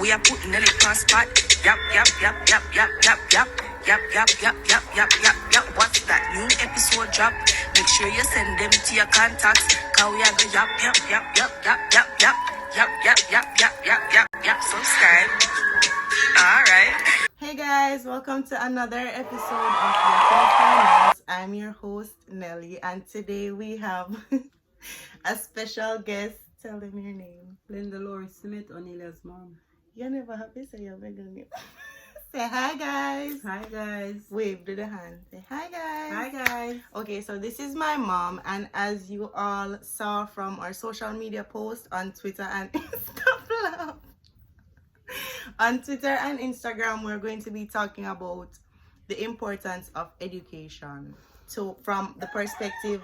We are putting the lick on spot. Yap, yap, yap, yap, yap, yap, yap. Yap, yap, yap, yap, yap, yap, yap. What's that new episode drop? Make sure you send them to your contacts. Cause we are the yap, yap, yap, yap, yap, yap, yap. Yap, yap, yap, yap, yap, yap, yap. Subscribe. Alright. Hey guys, welcome to another episode of Your Finance. I'm your host, Nelly, and today we have a special guest. Tell them your name. Linda Laurie Smith, O'Neill's mom. You never have to say your middle name. Say hi guys. Hi guys. Wave to the hand. Say hi guys. Hi guys. Okay, so this is my mom, and as you all saw from our social media post on Twitter and Instagram, on Twitter and Instagram, we're going to be talking about the importance of education. So from the perspective,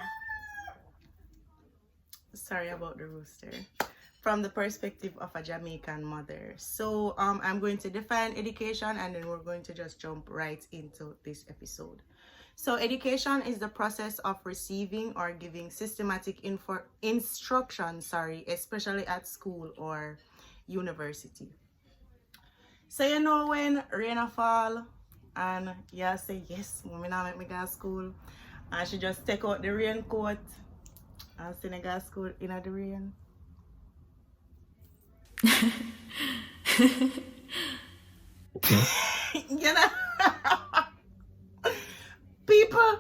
sorry about the rooster, from the perspective of a Jamaican mother. So I'm going to define education, and then we're going to just jump right into this episode. So education is the process of receiving or giving systematic instruction, especially at school or university. So you know when rain fall and you say, yes, mommy now make me go to school, and she just take out the raincoat and send me go to school in the rain. You know, people,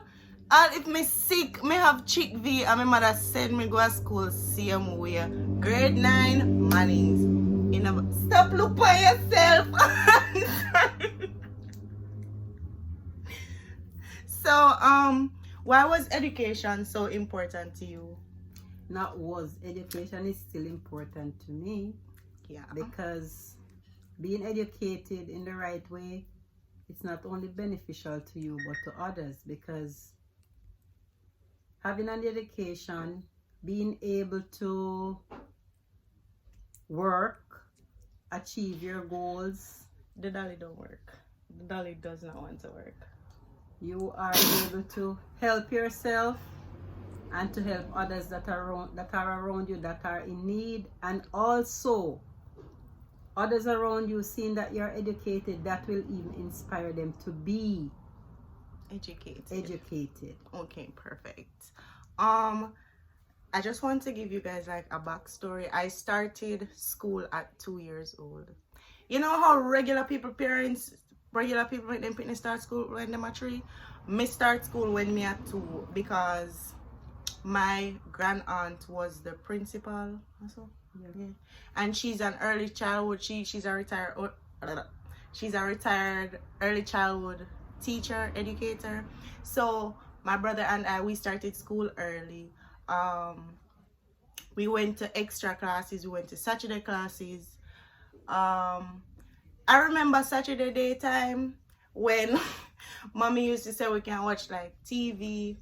and if me sick, me have chick V, and my mother send me go to school same way. Grade 9 Mannings. You know, stop look for yourself. So why was education so important to you? Not was, education is still important to me. Yeah. Because being educated in the right way, it's not only beneficial to you but to others, because having an education, being able to work, achieve your goals. The dolly don't work. The dolly does not want to work. You are able to help yourself and to help others that are around you that are in need, and also others around you seeing that you're educated, that will even inspire them to be educated. Okay, perfect. I just want to give you guys like a backstory. I started school at 2 years old. You know how regular people make them picnic start school when they're 3? Me start school when me at 2 because my grand aunt was the principal also. Yeah. And she's an early childhood, she's a retired early childhood teacher, educator. So my brother and I, we started school early. We went to extra classes, we went to Saturday classes. I remember Saturday daytime when mommy used to say we can watch like TV.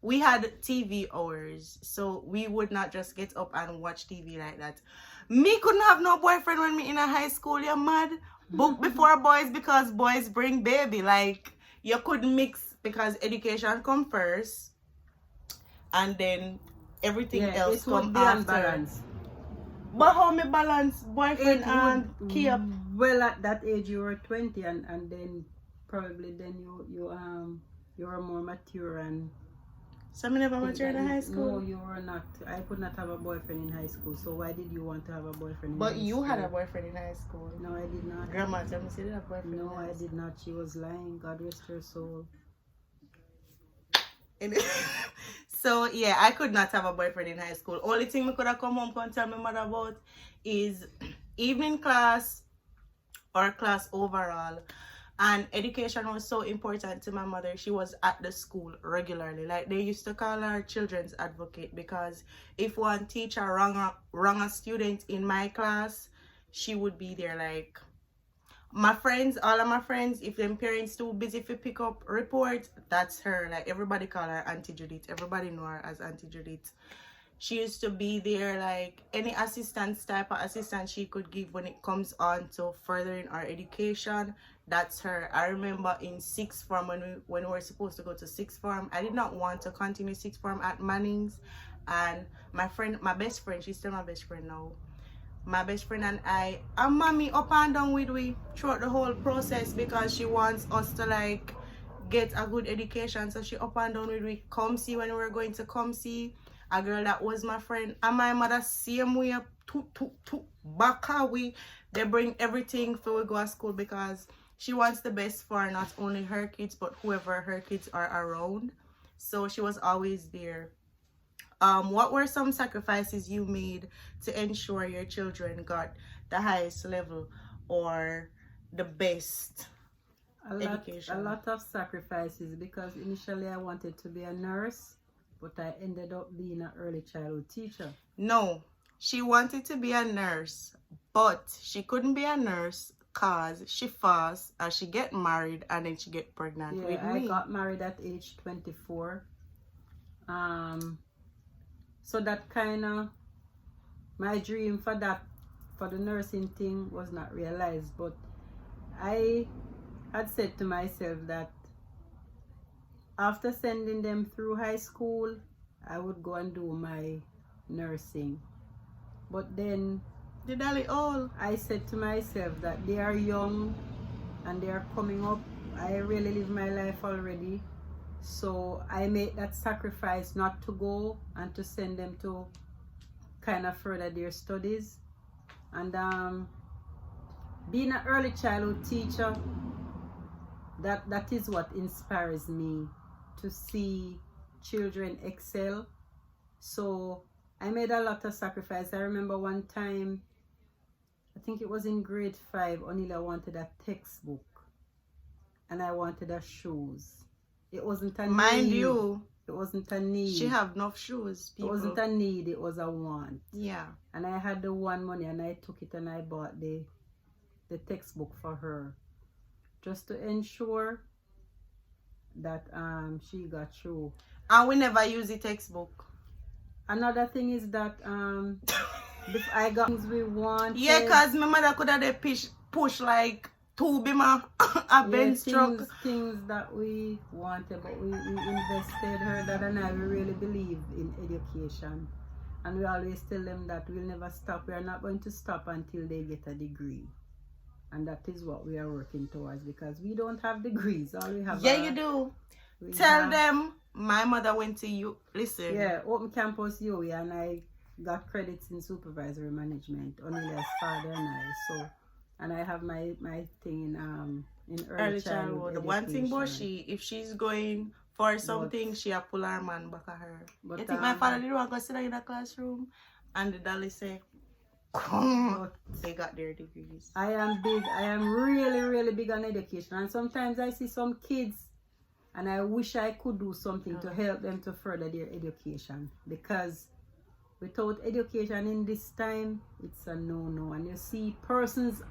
We had TV hours, so we would not just get up and watch TV like that. Me couldn't have no boyfriend when me in a high school, you're mad. Book before boys because boys bring baby. Like, you couldn't mix because education come first and then everything else come after. Balance. But how me balance boyfriend and keep? Well, at that age you were 20, and then probably then you were more mature and. So I never matured in high school? No, you were not. I could not have a boyfriend in high school. So why did you want to have a boyfriend in high school? But you had a boyfriend in high school. No, I did not. Grandma, tell me, she did have a boyfriend. No, I did not. She was lying. God rest her soul. So yeah, I could not have a boyfriend in high school. Only thing I could have come home and tell my mother about is evening class or class overall. And education was so important to my mother. She was at the school regularly. Like, they used to call her children's advocate, because if one teacher wrong a student in my class, she would be there. Like, my friends, all of my friends, if them parents too busy to pick up reports, that's her. Like, everybody call her Auntie Judith. Everybody know her as Auntie Judith. She used to be there, like, any assistance, type of assistance she could give when it comes on to furthering our education. That's her. I remember in sixth form, when we were supposed to go to sixth form, I did not want to continue sixth form at Mannings. And my best friend, she's still my best friend now, my best friend and I, and mommy up and down with we throughout the whole process because she wants us to like get a good education. So she up and down with we come see when we were going to come see a girl that was my friend. And my mother same way to back her way. They bring everything for we go to school because she wants the best for not only her kids but whoever her kids are around. So she was always there. What were some sacrifices you made to ensure your children got the highest level or the best education? A lot of sacrifices, because initially I wanted to be a nurse, but I ended up being an early childhood teacher. No, she wanted to be a nurse, but she couldn't be a nurse cause she fast and she get married and then she get pregnant with me. I got married at age 24. So that kind of, my dream for the nursing thing was not realized. But I had said to myself that after sending them through high school, I would go and do my nursing. But then I said to myself that they are young and they are coming up. I really live my life already. So I made that sacrifice not to go and to send them to kind of further their studies. And being an early childhood teacher, that is what inspires me, to see children excel. So I made a lot of sacrifice. I remember one time, I think it was in grade 5, Onila wanted a textbook and I wanted a shoes. It wasn't a need. Mind you, it wasn't a need. She have enough shoes, people. It wasn't a need, it was a want. Yeah. And I had the one money and I took it and I bought the textbook for her, just to ensure that she got through. And we never use the textbook. Another thing is that I got things we want. Yeah, cause my mother could have push like 2 bima a bench truck. Things that we wanted, but we invested. Her dad and I, we really believe in education, and we always tell them that we'll never stop. We are not going to stop until they get a degree, and that is what we are working towards, because we don't have degrees. All we have. Yeah, you do. Tell them my mother went to you. Listen. Yeah, Open Campus UE, and I got credits in supervisory management. Onila's father and I. So. And I have my thing in early childhood. The one thing about she, if she's going for something, she a pull her man back at her. But I think my father didn't want to sit in the classroom and the dolly say, come. They got their degrees. I am really, really big on education. And sometimes I see some kids and I wish I could do something to help them to further their education. Because without education in this time, it's a no-no. And you see persons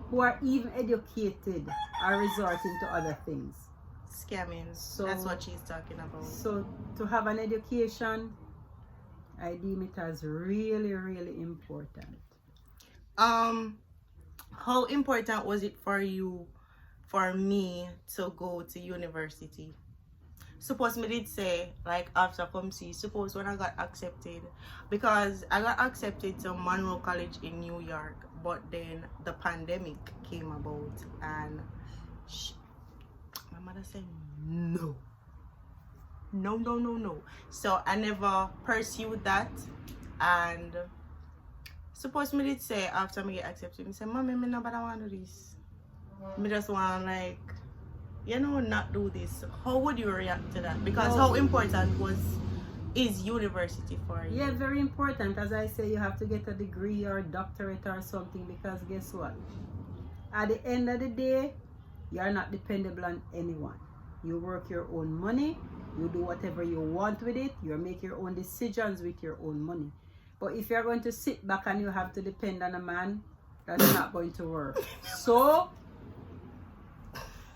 who are even educated are resorting to other things. Scamming. So that's what she's talking about. So to have an education, I deem it as really, really important. How important was it for you, for me, to go to university? Suppose me did say, like, after come see, suppose when I got accepted, because I got accepted to Monroe College in New York, but then the pandemic came about and my mother said no. So I never pursued that. And suppose me did say, after me get accepted, me say, Mommy, me nobody want to do this. Me just want, like, you know, not do this. How would you react to that? Because how important is university for you? Yeah, very important. As I say, you have to get a degree or a doctorate or something, because guess what? At the end of the day, you are not dependable on anyone. You work your own money, you do whatever you want with it, you make your own decisions with your own money. But if you're going to sit back and you have to depend on a man, that's not going to work. So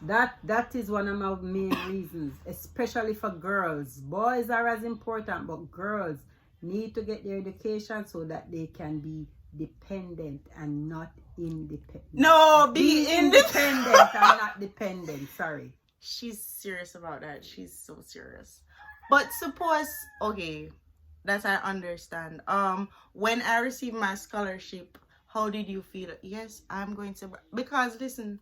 that is one of my main reasons, especially for girls. Boys are as important, but girls need to get their education so that they can be dependent and not independent. No, be independent and not dependent. Sorry. She's serious about that. She's so serious. But suppose, okay, That I understand. When I received my scholarship, how did you feel? Yes, I'm going to, because listen,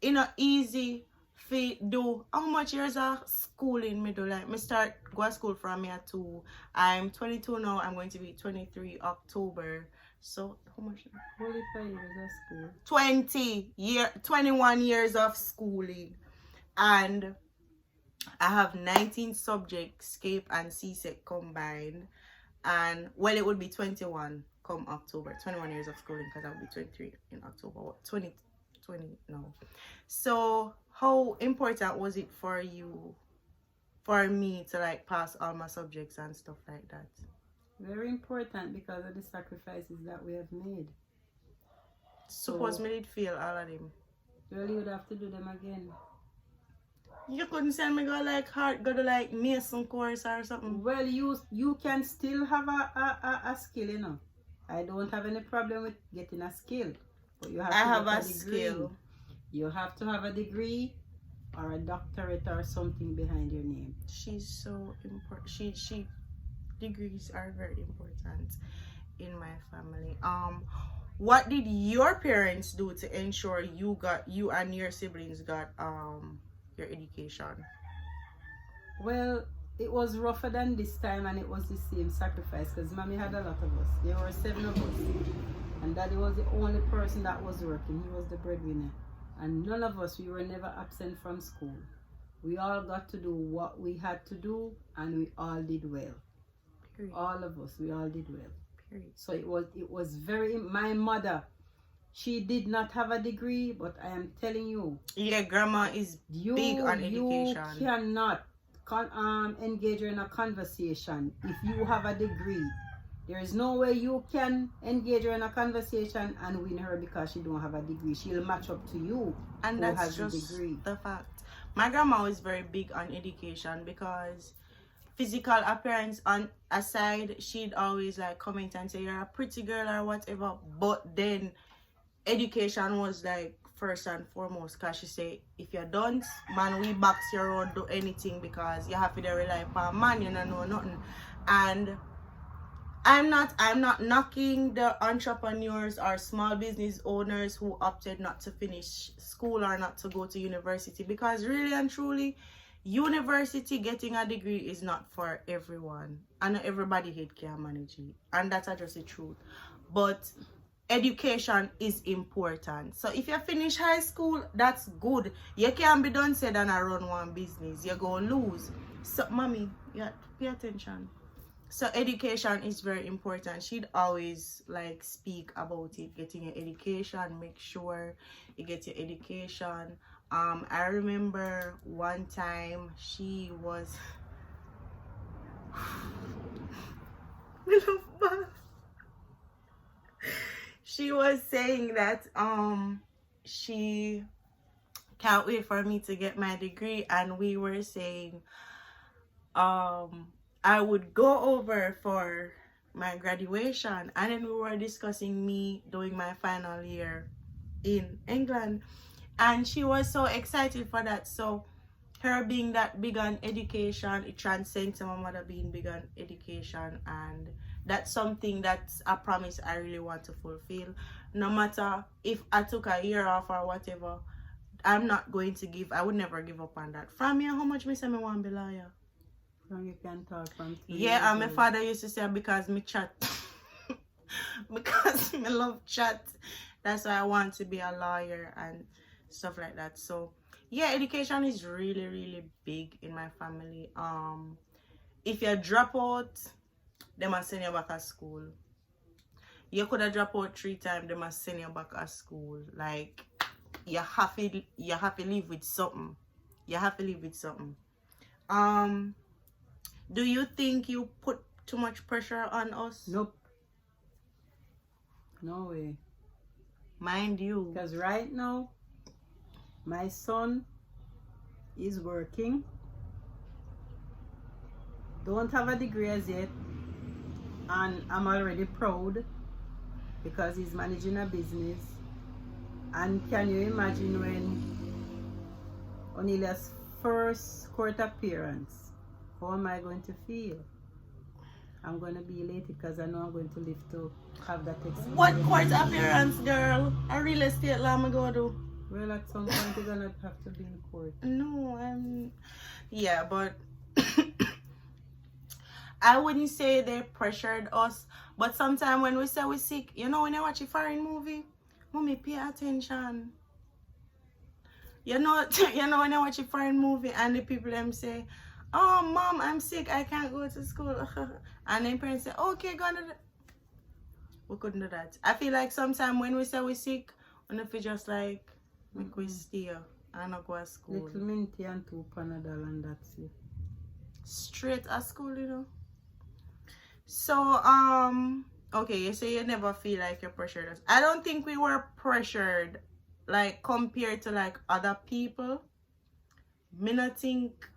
you know, easy fi do how much years of schooling me do, like me start go to school from here to I'm 22 now, I'm going to be 23 October. So how much now? 45 years of school. 21 years of schooling, and I have 19 subjects, SCAPE and CSEC combined, and well, it would be 21 come October. 21 years of schooling, because I'll be 23 in October. What, 20 no. So how important was it for you, for me to like pass all my subjects and stuff like that? Very important because of the sacrifices that we have made. Suppose me did fail all of them. Well, you would have to do them again. You couldn't send me go to like mason course or something. Well, you can still have a skill, you know. I don't have any problem with getting a skill, but you have to have get a degree. skill. You have to have a degree or a doctorate or something behind your name. She's so important. She degrees are very important in my family. What did your parents do to ensure you and your siblings got your education? Well, it was rougher than this time, and it was the same sacrifice because mommy had a lot of us. There were 7 of us, and daddy was the only person that was working. He was the breadwinner, and none of us, we were never absent from school. We all got to do what we had to do, and we all did well. Period. All of us, we all did well. Period. So it was very. My mother, she did not have a degree, but I am telling you, Yeah, grandma is big on education. You cannot engage her in a conversation if you have a degree. There is no way you can engage her in a conversation and win her because she don't have a degree. She'll match up to you, and who that's has just a degree. the fact. My grandma was very big on education because physical appearance on aside, she'd always like comment and say you're a pretty girl or whatever, but then education was like first and foremost, because she say if you don't, man, we box your own, do anything, because you have to rely upon man, you don't know nothing. And I'm not knocking the entrepreneurs or small business owners who opted not to finish school or not to go to university, because really and truly, university, getting a degree is not for everyone, and not everybody head can manage it, and that's just the truth. But education is important. So if you finish high school, that's good. You can't be done said and run one business. You're gonna lose. So mommy, yeah, pay attention. So education is very important. She'd always like speak about it, getting your education, make sure you get your education. I remember one time she was she was saying that she can't wait for me to get my degree, and we were saying I would go over for my graduation, and then we were discussing me doing my final year in England, and she was so excited for that. So her being that big on education, it transcends to my mother being big on education, and that's something that's a promise I really want to fulfill. No matter if I took a year off or whatever, I'm not going to I would never give up on that. From here, how much me say me want to be lawyer? From you can talk from 3 Yeah, and my years father used to say because me chat. Because me love chat. That's why I want to be a lawyer and stuff like that. So yeah, education is really, really big in my family. If you drop out, they must send you back to school. You could have dropped out 3 times, they must send you back to school. Like you have to live with something. You have to live with something. Do you think you put too much pressure on us? Nope. No way. Mind you. Because right now, my son is working. Don't have a degree as yet. And I'm already proud because he's managing a business. And can you imagine when Onelia's first court appearance, how am I going to feel? I'm going to be late because I know I'm going to live to have that experience. What court appearance, girl? A real estate law I'm going to do? Well, at some point you're going to have to be in court. No, yeah, but I wouldn't say they pressured us. But sometimes when we say we're sick, you know, when you watch a foreign movie, mommy, pay attention. You know, when you watch a foreign movie and the people them say, oh, mom, I'm sick, I can't go to school. And then parents say, okay, go on. We couldn't do that. I feel like sometimes when we say we're sick, we if we just like, make we stay and not go to school. Little minty and 2 Panadol and that's it. Straight at school, you know. So, okay, you say you never feel like you're pressured. I don't think we were pressured, like, compared to, like, other people. Me not think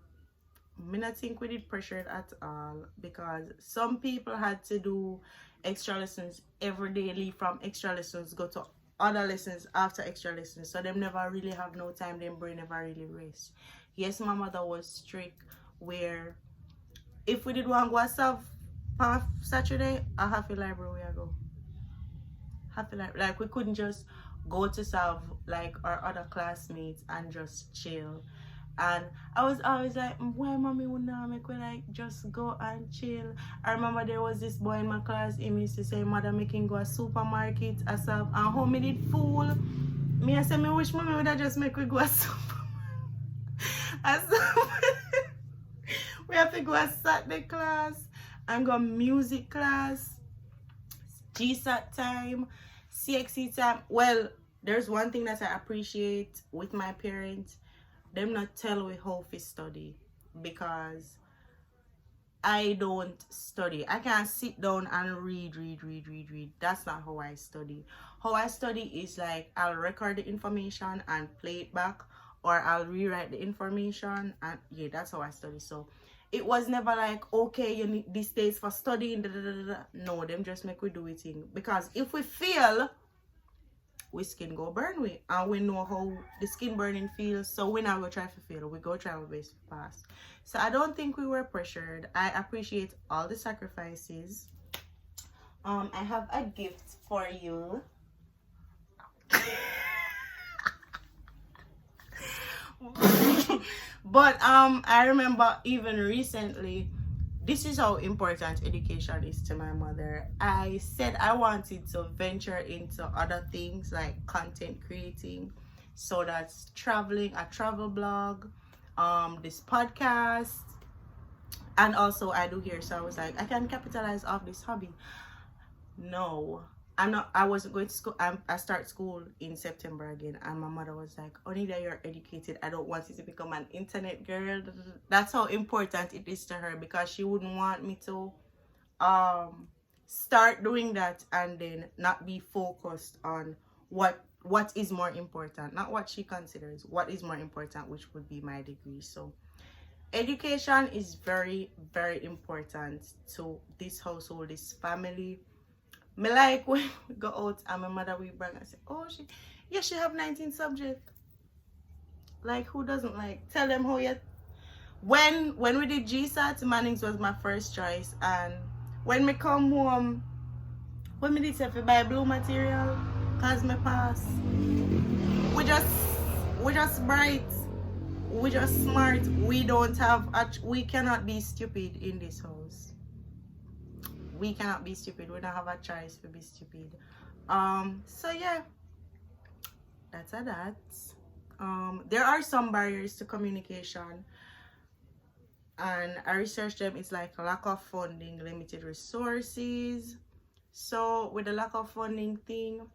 we did pressured at all, because some people had to do extra lessons every day, leave from extra lessons, go to other lessons after extra lessons, so them never really have no time, them brain never really rest. Yes, my mother was strict, where if we did want to go serve on Saturday, I have a library where I go. Like we couldn't just go to serve like our other classmates and just chill. And I was always like, why mommy would not make me like just go and chill? I remember there was this boy in my class, he used to say, mother, making go a supermarket and serve, and how me did fool. Me I said, me wish mommy would have just make we go a supermarket. And so we have to go a Saturday class and go music class, GSAT time, CXC time. Well, there's one thing that I appreciate with my parents. Them not tell me how to study, because I don't study. I can't sit down and read. That's not how I study. How I study is like I'll record the information and play it back, or I'll rewrite the information, and yeah, that's how I study. So it was never like, okay, you need these days for studying. No, them just make we do it in, because if we fail, we skin go burn we, and we know how the skin burning feels, so we not go try to fail, we go try our best to pass. So I don't think we were pressured. I appreciate all the sacrifices. I have a gift for you. But I remember even recently, this is how important education is to my mother. I said I wanted to venture into other things like content creating. So that's traveling, a travel blog, this podcast, and also I do hair. So I was like, I can capitalize off this hobby. No, I wasn't going to school. I start school in September again, and my mother was like, only that you're educated, I don't want you to become an internet girl. That's how important it is to her, because she wouldn't want me to start doing that and then not be focused on what is more important, not what she considers what is more important, which would be my degree. So education is very, very important to this household, this family. Me like when we go out and my mother will bring and say, oh, she have 19 subjects. Like, who doesn't like? Tell them how you. When we did GSAT, Mannings was my first choice, and when me come home, when me did say to buy blue material, cause me pass. We just bright. We just smart. We don't have. We cannot be stupid in this house. We cannot be stupid. We don't have a choice to be stupid. So yeah, that's that. There are some barriers to communication, and I researched them. It's like lack of funding, limited resources. So with the lack of funding thing,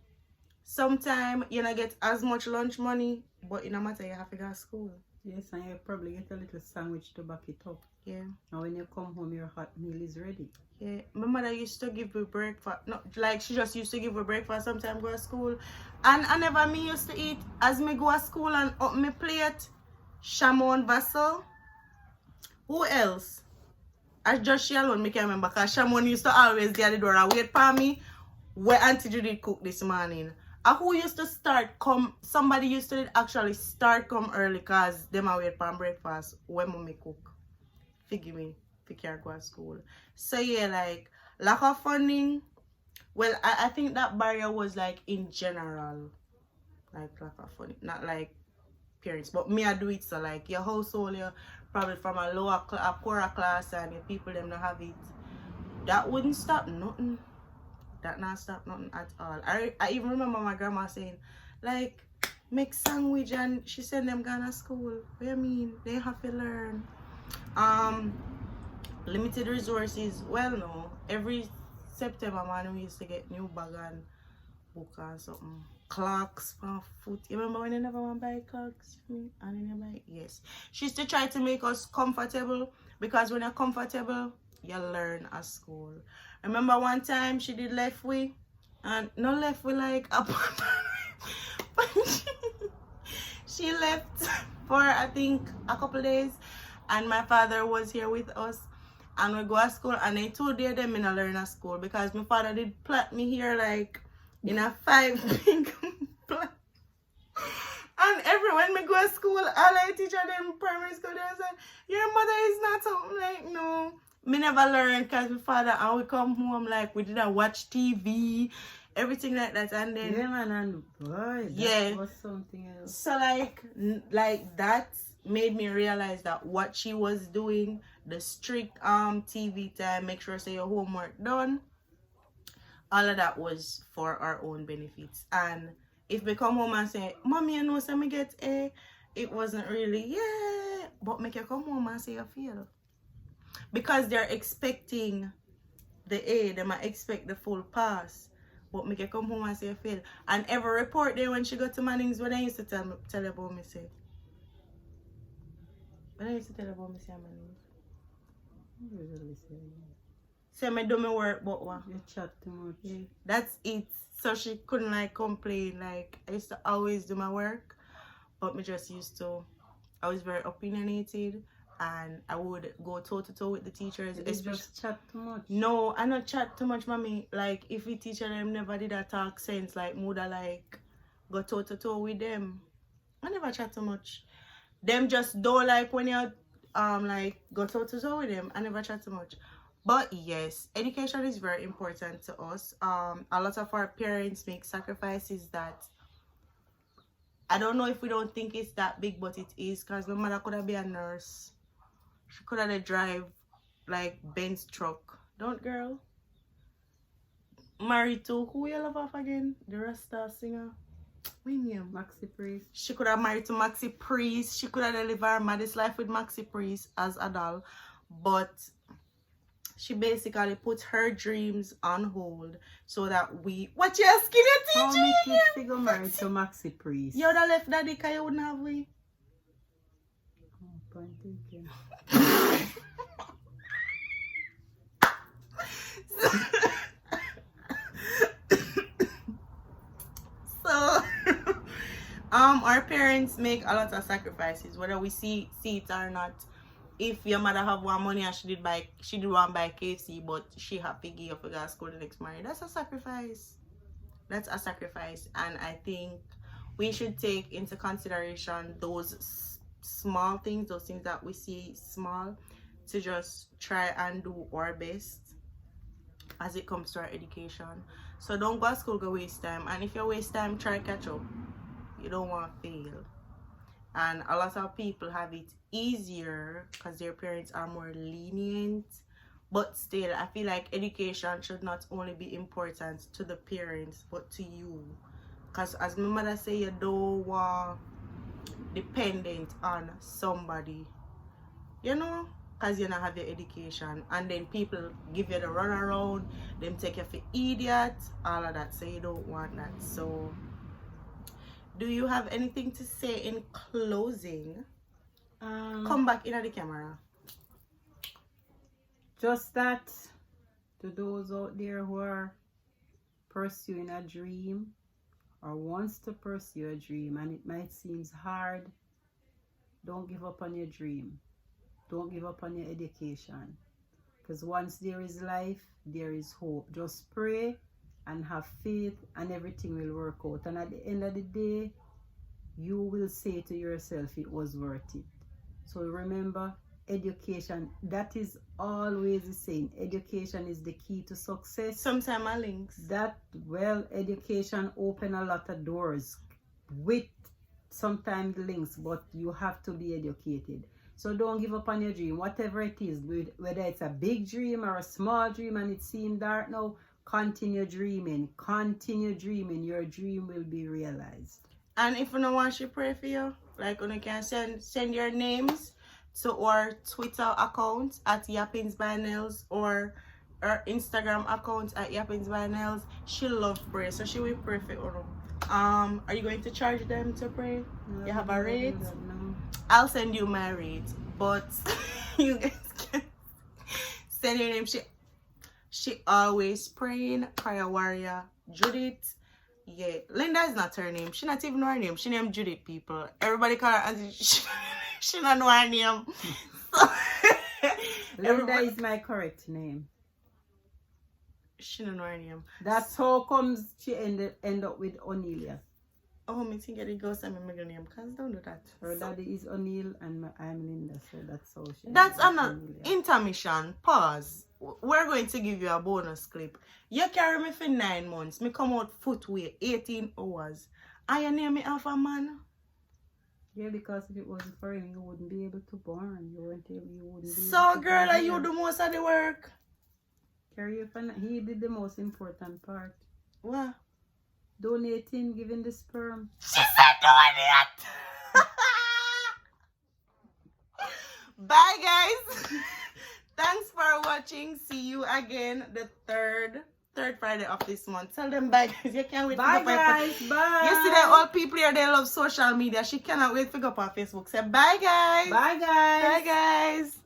sometimes you don't get as much lunch money, but in a matter you have to go to school. Yes, and you probably get a little sandwich to back it up. Yeah. And when you come home, your hot meal is ready. Yeah, my mother used to give me breakfast. No, like she just used to give me breakfast sometimes go to school. And I never me used to eat as me go to school and up me plate, Shamon vessel. Who else? I just she alone me can remember, because Shamon used to always be at the door and wait for me where Auntie Judy cook this morning. And who used to somebody used to actually start come early, because them I wait for breakfast when mommy cook. Forgive me if you can't go to school. So yeah, like lack of funding. Well, I think that barrier was like in general, like lack of funding, not like parents. But me, I do it so like your household, you're probably from a a poorer class, and your people them not have it. That wouldn't stop nothing. That not stop nothing at all. I even remember my grandma saying, like, make sandwich and she send them gone to school. What you mean? They have to learn. Limited resources. Well, no. Every September, man, we used to get new bag and book and something. Clocks for foot. You remember when they never want to buy clocks for me? And they never buy? Yes. She used to try to make us comfortable, because when you're comfortable, you learn at school. Remember one time she did left way, and not left way like up. She left for I think a couple days, and my father was here with us, and we go to school, and they 2 days them in a learn at school, because my father did plait me here like in a 5 pink plait. And when me go to school, all I teacher them primary school, they say, your mother is not something. Like, no. Me never learn, because my father, and we come home like we didn't watch TV, everything like that. And then Yeah, man, and boy, that yeah, was something else. so like that made me realize that what she was doing, the strict TV time, make sure say your homework done, all of that was for our own benefits. And if we come home and say, mommy, you know, so me get A, it wasn't really, yeah, but make you come home and say you fail. Because they're expecting the A, they might expect the full pass, but make you come home and say you fail. And every report there when she got to Manning's, when I used to tell about me, say, when I used to tell about me, say Manning's. Usually say, Say me do my work, but what? you chat too much. Yeah, that's it. So she couldn't like complain. Like I used to always do my work, but me just used to. I was very opinionated, and I would go toe to toe with the teachers. You just chat too much. No, I not chat too much, mommy. Like if the teacher them never did a talk sense, like woulda like go toe to toe with them. I never chat too much. Them just don't like when you like go toe to toe with them. I never chat too much. But yes, education is very important to us. A lot of our parents make sacrifices that I don't know if we don't think it's that big, but it is. Because my mother could have been a nurse. She could have drive like Benz truck. Don't, girl? Married to who you love off again? The Rasta singer. What name? Maxi Priest. She could have married to Maxi Priest. She could have lived her maddest life with Maxi Priest as a doll. But she basically put her dreams on hold so that we... What you asking your How teacher? many kids they go married to Maxi Priest? You would have left daddy because you wouldn't have we. Oh, point taken. So our parents make a lot of sacrifices, whether we see it or not. If your mother have one money and she did want buy KFC, but she happy give you for go to school the next morning, that's a sacrifice. That's a sacrifice. And I think we should take into consideration those small things, those things that we see small, to just try and do our best as it comes to our education. So don't go to school, go waste time. And if you waste time, try catch up. You don't want to fail. And a lot of people have it easier because their parents are more lenient. But still, I feel like education should not only be important to the parents, but to you. Because as my mother say, you don't want dependent on somebody. You know? Because you don't have your education. And then people give you the runaround. Them take you for idiot. All of that. So you don't want that. So... do you have anything to say in closing? Come back in the camera. Just that, to those out there who are pursuing a dream or wants to pursue a dream and it might seem hard, don't give up on your dream. Don't give up on your education. Because once there is life, there is hope. Just pray and have faith, and everything will work out. And at the end of the day, you will say to yourself it was worth it. So remember, education. That is always the same. Education is the key to success. Sometimes I links. That, well, education open a lot of doors with sometimes links, but you have to be educated. So don't give up on your dream, whatever it is, whether it's a big dream or a small dream and it seems dark now, continue dreaming. Continue dreaming. Your dream will be realized. And if you don't want to pray for you, like you can send your names to our Twitter account at Yappins by Nails or our Instagram account at Yappins by Nails. She loves prayer, so she will pray for you. Are you going to charge them to pray? No, You have a rate? No. I'll send you my rate, but you guys can send your name. She always praying, prayer warrior, Judith. Yeah, Linda is not her name. She not even know her name. She named Judith, people. Everybody call her Auntie. She not know her name. So, Linda is my correct name. She don't know her name. That's how comes she end up with O'Neillia. Oh, me think it goes and my middle name. Cause don't do that. Her daddy is O'Neill and I'm Linda, so that's how she. That's ended up an O'Neillia. intermission. Pause. We're going to give you a bonus clip. You carry me for 9 months. Me come out footway 18 hours. And you name me off a man. Yeah, because if it wasn't for him, you wouldn't be able to born. You wouldn't be able So to girl, born. are you do most of the work? He did the most important part. What? Donating, giving the sperm. She said doing it. Bye guys. Thanks for watching. See you again the third Friday of this month. Tell them bye guys. You can't wait Bye to go guys. Bye. You see that all people here, they love social media. She cannot wait to go up on Facebook. Say bye guys. Bye guys. Bye guys.